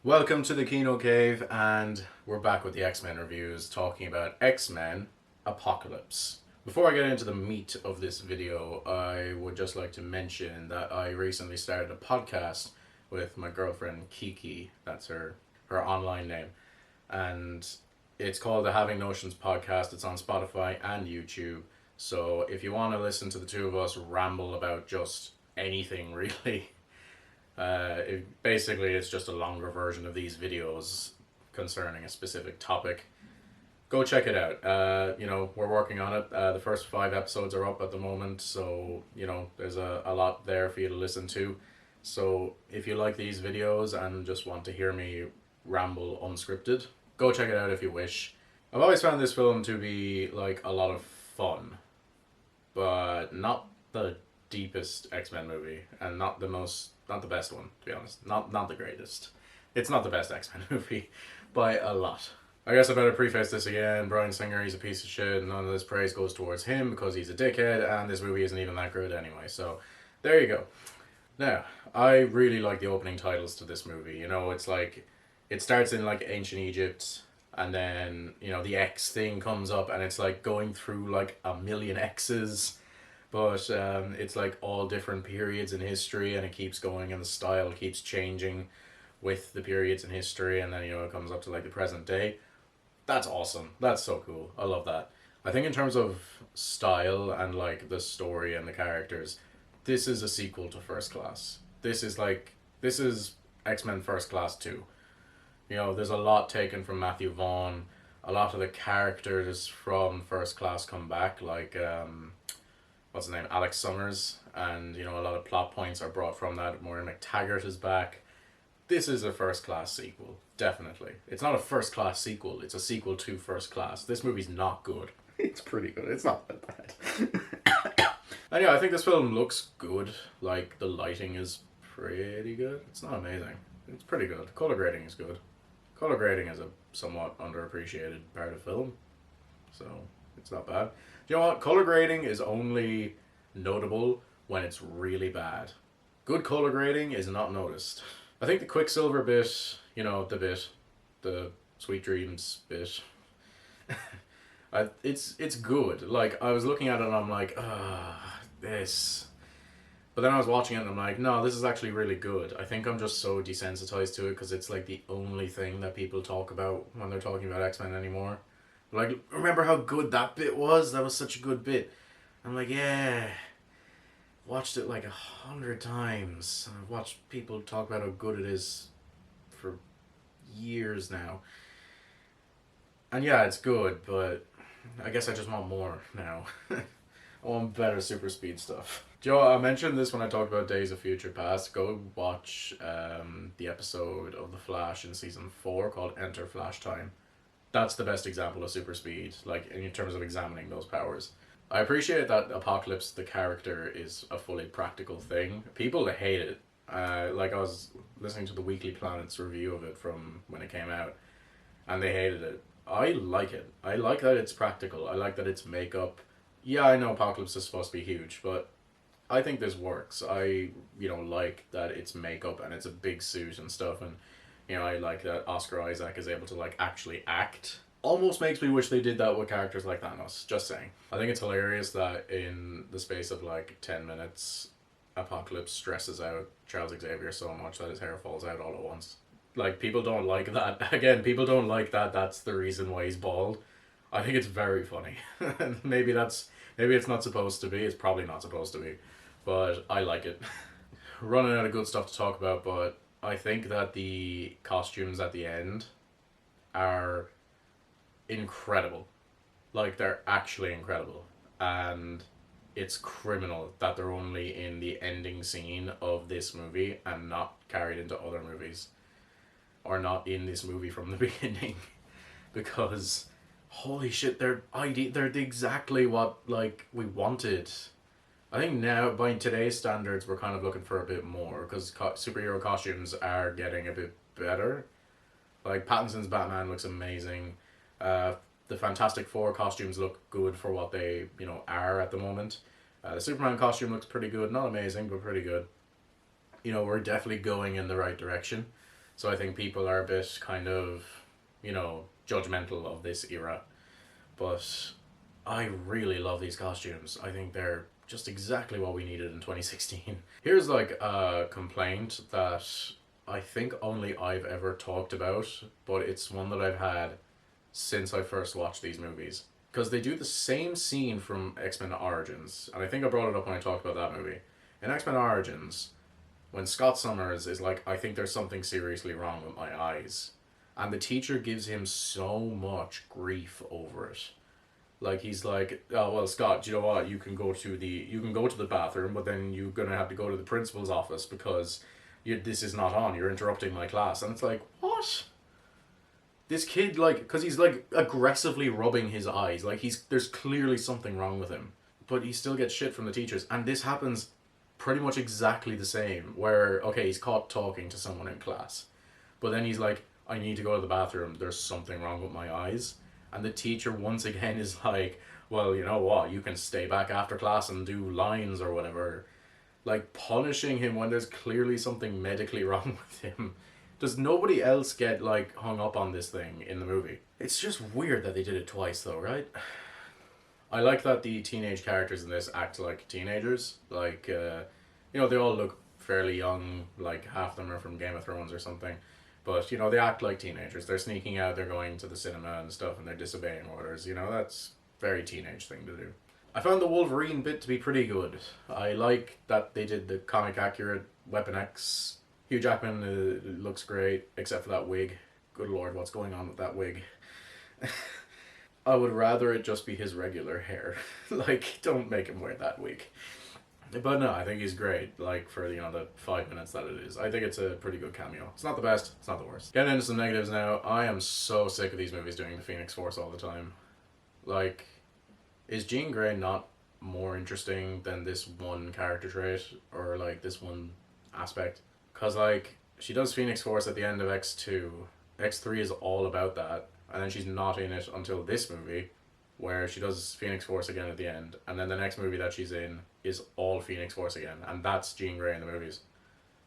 Welcome to the Kino Cave, and we're back with the X-Men reviews, talking about X-Men Apocalypse. Before I get into the meat of this video, I would just like to mention that I recently started a podcast with my girlfriend Kiki. That's her online name, and it's called the Having Notions podcast. It's on Spotify and YouTube. So if you want to listen to the two of us ramble about just anything, really, basically, it's just a longer version of these videos concerning a specific topic. Go check it out. We're working on it. The first 5 episodes are up at the moment, so, there's a lot there for you to listen to. So, if you like these videos and just want to hear me ramble unscripted, go check it out if you wish. I've always found this film to be, like, a lot of fun, but not the deepest X-Men movie, and not the best one, to be honest. Not the greatest. It's not the best X-Men movie by a lot. I guess I better preface this again. Bryan Singer, he's a piece of shit. None of this praise goes towards him because he's a dickhead, and this movie isn't even that good anyway. So, there you go. Now, I really like the opening titles to this movie. It's like it starts in like ancient Egypt, and then the X thing comes up, and it's like going through like a million X's, but it's like all different periods in history, and it keeps going, and the style keeps changing with the periods in history, and then it comes up to like the present day. That's awesome. That's so cool. I love that. I think in terms of style and like the story and the characters, this is a sequel to First Class. This is X-Men First Class 2. There's a lot taken from Matthew Vaughn. A lot of the characters from First Class come back, like what's his name, Alex Summers, and a lot of plot points are brought from that. Maureen McTaggart is back. This is a First Class sequel, definitely. It's not a First Class sequel, it's a sequel to First Class. This movie's not good. It's pretty good, it's not that bad. And yeah, I think this film looks good. Like, the lighting is pretty good. It's not amazing. It's pretty good. Color grading is good. Color grading is a somewhat underappreciated part of film, so it's not bad. You know what? Color grading is only notable when it's really bad. Good color grading is not noticed. I think the Quicksilver bit, the Sweet Dreams bit, it's good. Like, I was looking at it and I'm like, this. But then I was watching it and I'm like, no, this is actually really good. I think I'm just so desensitized to it because it's like the only thing that people talk about when they're talking about X-Men anymore. Like, remember how good that bit was? That was such a good bit. I'm like, yeah. Watched it like 100 times. I've watched people talk about how good it is for years now. And yeah, it's good, but I guess I just want more now. I want better super speed stuff. Joe, I mentioned this when I talked about Days of Future Past. Go watch the episode of The Flash in season 4 called Enter Flash Time. That's the best example of super speed, like in terms of examining those powers. I appreciate that Apocalypse, the character, is a fully practical thing. People hate it. Like, I was listening to the Weekly Planet's review of it from when it came out, and they hated it. I like it. I like that it's practical. I like that it's makeup. Yeah, I know Apocalypse is supposed to be huge, but I think this works. I, like that it's makeup and it's a big suit and stuff, and, I like that Oscar Isaac is able to, like, actually act. Almost makes me wish they did that with characters like Thanos, just saying. I think it's hilarious that in the space of, like, 10 minutes, Apocalypse stresses out Charles Xavier so much that his hair falls out all at once. Like, people don't like that. Again, people don't like that that's the reason why he's bald. I think it's very funny. Maybe it's not supposed to be. It's probably not supposed to be. But I like it. Running out of good stuff to talk about, but I think that the costumes at the end are incredible. Like, they're actually incredible. And it's criminal that they're only in the ending scene of this movie and not carried into other movies. Or not in this movie from the beginning. Because holy shit, they're exactly what, like, we wanted. I think now, by today's standards, we're kind of looking for a bit more because superhero costumes are getting a bit better. Like, Pattinson's Batman looks amazing. The Fantastic Four costumes look good for what they are at the moment. The Superman costume looks pretty good, not amazing, but pretty good. We're definitely going in the right direction. So I think people are a bit kind of, judgmental of this era. But I really love these costumes. I think they're just exactly what we needed in 2016. Here's like a complaint that I think only I've ever talked about, but it's one that I've had since I first watched these movies. Because they do the same scene from X-Men Origins, and I think I brought it up when I talked about that movie. In X-Men Origins, when Scott Summers is like, I think there's something seriously wrong with my eyes. And the teacher gives him so much grief over it. Like he's like, oh well, Scott, do you know what? You can go to the bathroom, but then you're gonna have to go to the principal's office because this is not on. You're interrupting my class, and it's like, what? This kid, like, because he's like aggressively rubbing his eyes, like there's clearly something wrong with him, but he still gets shit from the teachers, and this happens pretty much exactly the same. Where okay, he's caught talking to someone in class, but then he's like, I need to go to the bathroom. There's something wrong with my eyes. And the teacher once again is like, well, you know what? You can stay back after class and do lines or whatever. Like punishing him when there's clearly something medically wrong with him. Does nobody else get like hung up on this thing in the movie? It's just weird that they did it twice though, right? I like that the teenage characters in this act like teenagers. Like, they all look fairly young. Like half of them are from Game of Thrones or something. But, they act like teenagers. They're sneaking out, they're going to the cinema and stuff, and they're disobeying orders. That's a very teenage thing to do. I found the Wolverine bit to be pretty good. I like that they did the comic accurate Weapon X. Hugh Jackman looks great, except for that wig. Good lord, what's going on with that wig? I would rather it just be his regular hair. Like, don't make him wear that wig. But no, I think he's great, like, for, the 5 minutes that it is. I think it's a pretty good cameo. It's not the best, it's not the worst. Getting into some negatives now, I am so sick of these movies doing the Phoenix Force all the time. Like, is Jean Grey not more interesting than this one character trait, or, like, this one aspect? Because, like, she does Phoenix Force at the end of X2. X3 is all about that, and then she's not in it until this movie, where she does Phoenix Force again at the end, and then the next movie that she's in is all Phoenix Force again, and that's Jean Grey in the movies.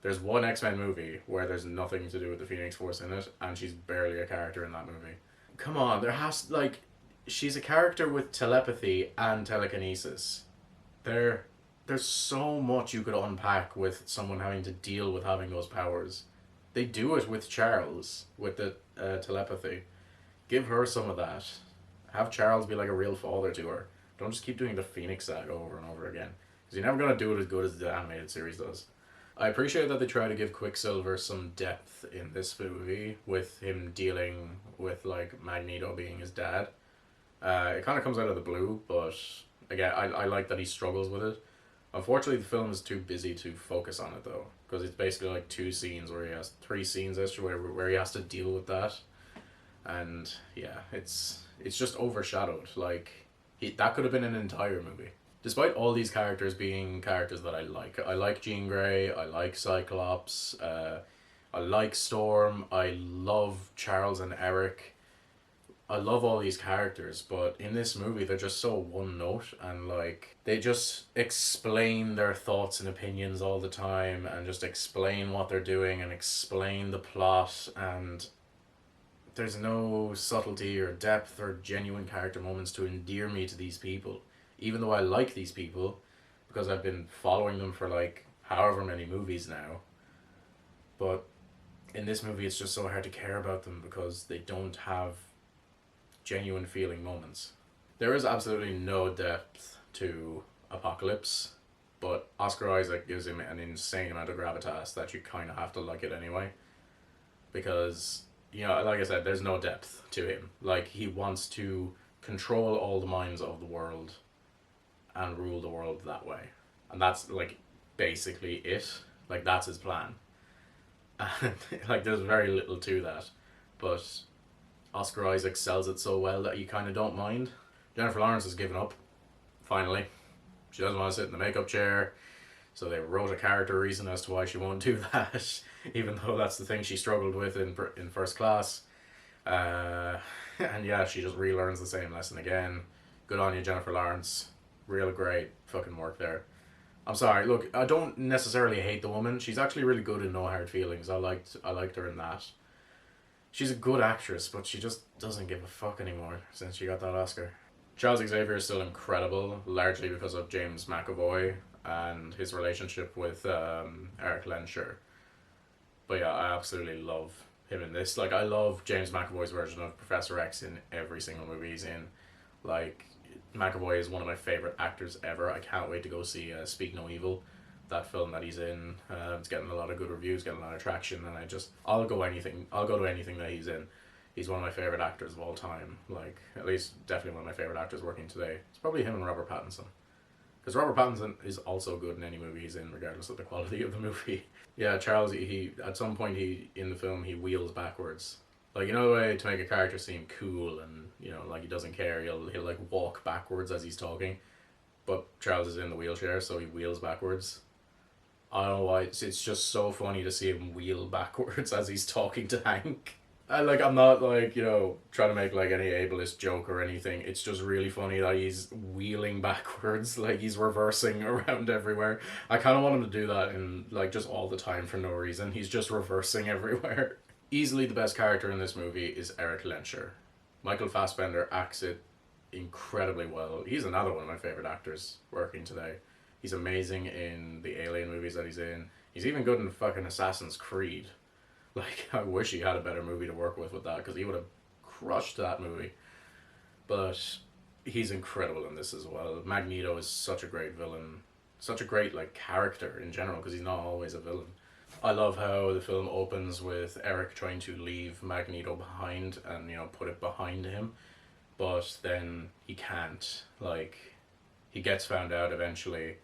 There's one X-Men movie where there's nothing to do with the Phoenix Force in it, and she's barely a character in that movie. Come on, she's a character with telepathy and telekinesis. There's so much you could unpack with someone having to deal with having those powers. They do it with Charles, with the telepathy. Give her some of that. Have Charles be like a real father to her. Don't just keep doing the Phoenix saga over and over again. Because you're never going to do it as good as the animated series does. I appreciate that they try to give Quicksilver some depth in this movie, with him dealing with, like, Magneto being his dad. It kind of comes out of the blue, but again, I like that he struggles with it. Unfortunately, the film is too busy to focus on it, though. Because it's basically like 2 scenes where he has 3 scenes extra where he has to deal with that. And yeah, it's just overshadowed. Like, that could have been an entire movie. Despite all these characters being characters that I like Jean Grey, I like Cyclops, I like Storm, I love Charles and Eric. I love all these characters, but in this movie they're just so one note, and like they just explain their thoughts and opinions all the time, and just explain what they're doing and explain the plot, and there's no subtlety or depth or genuine character moments to endear me to these people. Even though I like these people, because I've been following them for like however many movies now. But in this movie it's just so hard to care about them because they don't have genuine feeling moments. There is absolutely no depth to Apocalypse, but Oscar Isaac gives him an insane amount of gravitas that you kind of have to like it anyway. Because, like I said, there's no depth to him. Like, he wants to control all the minds of the world and rule the world that way. And that's, like, basically it. Like, that's his plan. And, like, there's very little to that. But Oscar Isaac sells it so well that you kind of don't mind. Jennifer Lawrence has given up, finally. She doesn't want to sit in the makeup chair, so they wrote a character reason as to why she won't do that, even though that's the thing she struggled with in First Class. And yeah, she just relearns the same lesson again. Good on you, Jennifer Lawrence. Real great fucking work there. I'm sorry. Look, I don't necessarily hate the woman. She's actually really good in No Hard Feelings. I liked her in that. She's a good actress, but she just doesn't give a fuck anymore since she got that Oscar. Charles Xavier is still incredible, largely because of James McAvoy and his relationship with Eric Lensher. But yeah, I absolutely love him in this. Like, I love James McAvoy's version of Professor X in every single movie he's in. Like, McAvoy is one of my favorite actors ever. I can't wait to go see Speak No Evil, that film that he's in. It's getting a lot of good reviews, getting a lot of traction, and I'll go anything. I'll go to anything that he's in. He's one of my favorite actors of all time. Like, at least definitely one of my favorite actors working today. It's probably him and Robert Pattinson. Because Robert Pattinson is also good in any movie he's in, regardless of the quality of the movie. Yeah, Charles. He at some point he in the film he wheels backwards. Like, you know, the way to make a character seem cool and, you know, like he doesn't care. He'll like walk backwards as he's talking. But Charles is in the wheelchair, so he wheels backwards. I don't know why. It's just so funny to see him wheel backwards as he's talking to Hank. I'm not like, you know, trying to make like any ableist joke or anything. It's just really funny that he's wheeling backwards, like he's reversing around everywhere. I kind of want him to do that in like just all the time for no reason. He's just reversing everywhere. Easily the best character in this movie is Eric Lensher. Michael Fassbender acts it incredibly well. He's another one of my favorite actors working today. He's amazing in the Alien movies that he's in. He's even good in fucking Assassin's Creed. Like, I wish he had a better movie to work with that, because he would have crushed that movie. But he's incredible in this as well. Magneto is such a great villain, such a great like character in general, because he's not always a villain. I love how the film opens with Eric trying to leave Magneto behind and, you know, put it behind him, but then he can't. Like, he gets found out eventually,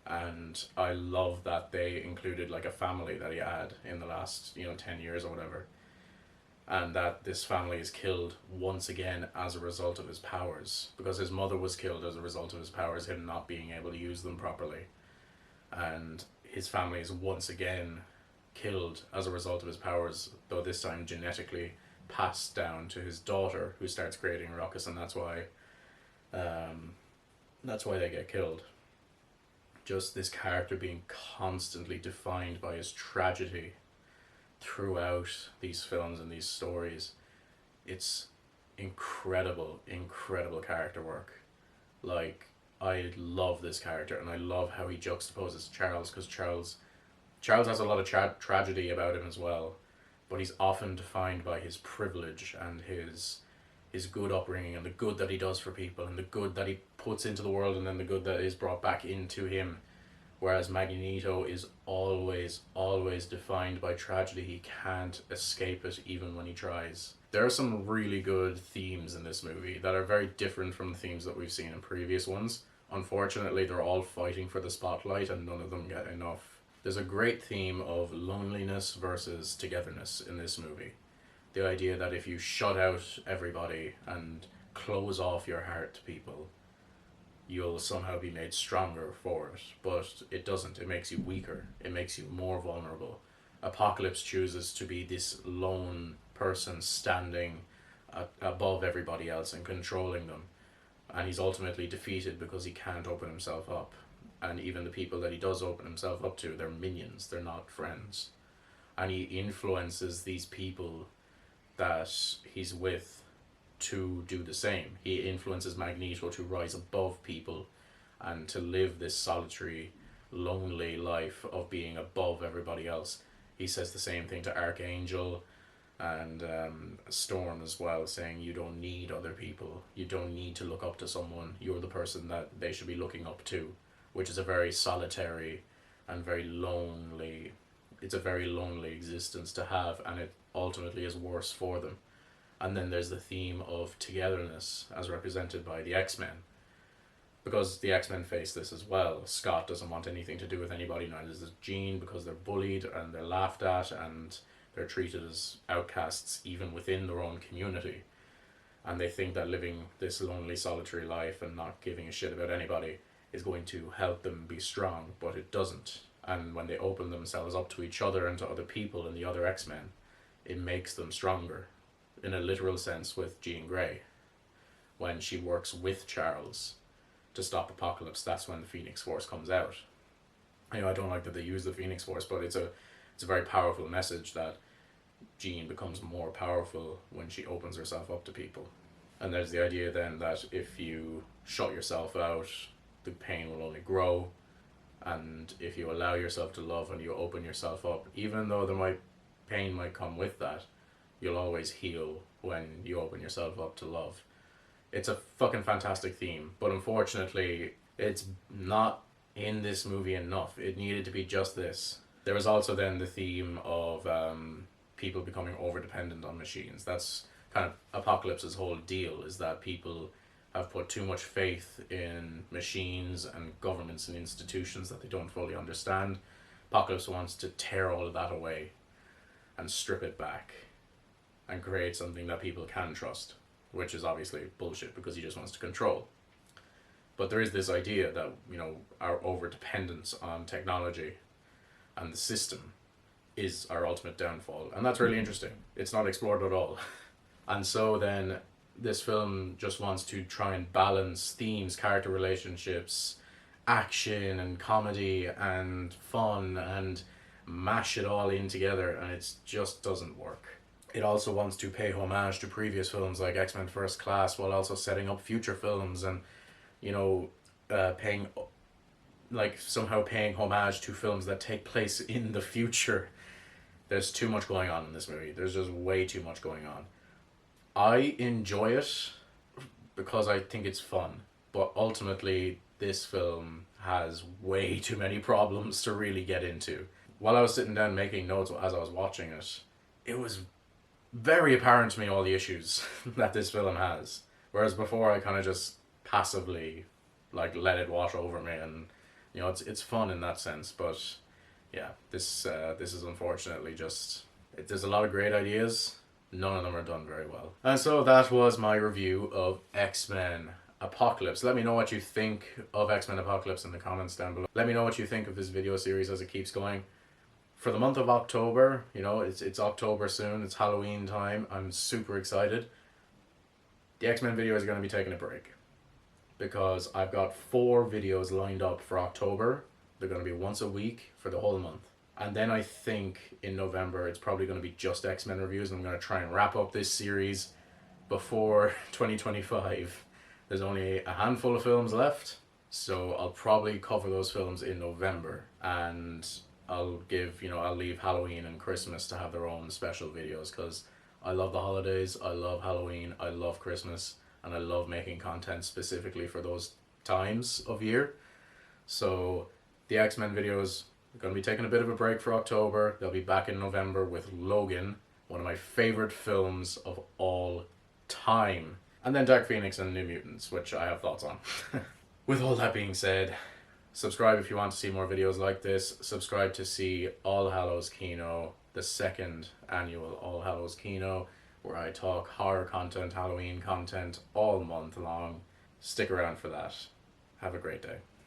and I love that they included like a family that he had in the last, you know, 10 years or whatever, and that this family is killed once again as a result of his powers, because his mother was killed as a result of his powers, him not being able to use them properly, and his family is once again killed as a result of his powers, though this time genetically passed down to his daughter, who starts creating a ruckus, and that's why they get killed. Just this character being constantly defined by his tragedy throughout these films and these stories. It's incredible, incredible character work. Like, I love this character, and I love how he juxtaposes Charles, because Charles has a lot of tragedy about him as well, but he's often defined by his privilege and his good upbringing and the good that he does for people and the good that he puts into the world and then the good that is brought back into him. Whereas Magneto is always, always defined by tragedy. He can't escape it even when he tries. There are some really good themes in this movie that are very different from the themes that we've seen in previous ones. Unfortunately, they're all fighting for the spotlight and none of them get enough. There's a great theme of loneliness versus togetherness in this movie. The idea that if you shut out everybody and close off your heart to people, you'll somehow be made stronger for it. But it doesn't. It makes you weaker. It makes you more vulnerable. Apocalypse chooses to be this lone person standing above everybody else and controlling them. And he's ultimately defeated because he can't open himself up. And even the people that he does open himself up to, they're minions, they're not friends. And he influences these people that he's with to do the same. He influences Magneto to rise above people and to live this solitary, lonely life of being above everybody else. He says the same thing to Archangel and Storm as well, saying you don't need other people. You don't need to look up to someone. You're the person that they should be looking up to, which is a very solitary and very lonely, it's a very lonely existence to have, and it ultimately is worse for them. And then there's the theme of togetherness as represented by the X-Men, because the X-Men face this as well. Scott doesn't want anything to do with anybody, neither does Jean, because they're bullied and they're laughed at and they're treated as outcasts even within their own community. And they think that living this lonely, solitary life and not giving a shit about anybody is going to help them be strong, but it doesn't. And when they open themselves up to each other and to other people and the other X-Men, it makes them stronger, in a literal sense with Jean Grey. When she works with Charles to stop Apocalypse, that's when the Phoenix Force comes out. I don't like that they use the Phoenix Force, but it's a very powerful message that Jean becomes more powerful when she opens herself up to people. And there's the idea then that if you shut yourself out, the pain will only grow. And if you allow yourself to love and you open yourself up, even though pain might come with that, you'll always heal when you open yourself up to love. It's a fucking fantastic theme, but unfortunately, it's not in this movie enough. It needed to be just this. There was also then the theme of people becoming over dependent on machines. That's kind of Apocalypse's whole deal, is that people have put too much faith in machines and governments and institutions that they don't fully understand. Apocalypse wants to tear all of that away and strip it back and create something that people can trust, which is obviously bullshit because he just wants to control. But there is this idea that, our over dependence on technology and the system is our ultimate downfall. And that's really interesting. It's not explored at all. And so then this film just wants to try and balance themes, character relationships, action and comedy and fun and mash it all in together, and it just doesn't work. It also wants to pay homage to previous films like X-Men First Class while also setting up future films and, paying, somehow paying homage to films that take place in the future. There's too much going on in this movie. There's just way too much going on. I enjoy it because I think it's fun, but ultimately this film has way too many problems to really get into. While I was sitting down making notes as I was watching it, it was very apparent to me all the issues that this film has. Whereas before I kind of just passively let it wash over me, and it's fun in that sense. But yeah, this is unfortunately just there's a lot of great ideas. None of them are done very well. And so that was my review of X-Men Apocalypse. Let me know what you think of X-Men Apocalypse in the comments down below. Let me know what you think of this video series as it keeps going. For the month of October, it's October soon, it's Halloween time, I'm super excited. The X-Men video is going to be taking a break because I've got 4 videos lined up for October. They're going to be once a week for the whole month. And then I think in November it's probably going to be just X-Men reviews. I'm going to try and wrap up this series before 2025. There's only a handful of films left, so I'll probably cover those films in November, and I'll leave Halloween and Christmas to have their own special videos because I love the holidays, I love Halloween, I love Christmas, and I love making content specifically for those times of year. So the X-Men videos are going to be taking a bit of a break for October. They'll be back in November with Logan, one of my favorite films of all time. And then Dark Phoenix and New Mutants, which I have thoughts on. With all that being said, subscribe if you want to see more videos like this. Subscribe to see All Hallows Kino, the 2nd annual All Hallows Kino, where I talk horror content, Halloween content all month long. Stick around for that. Have a great day.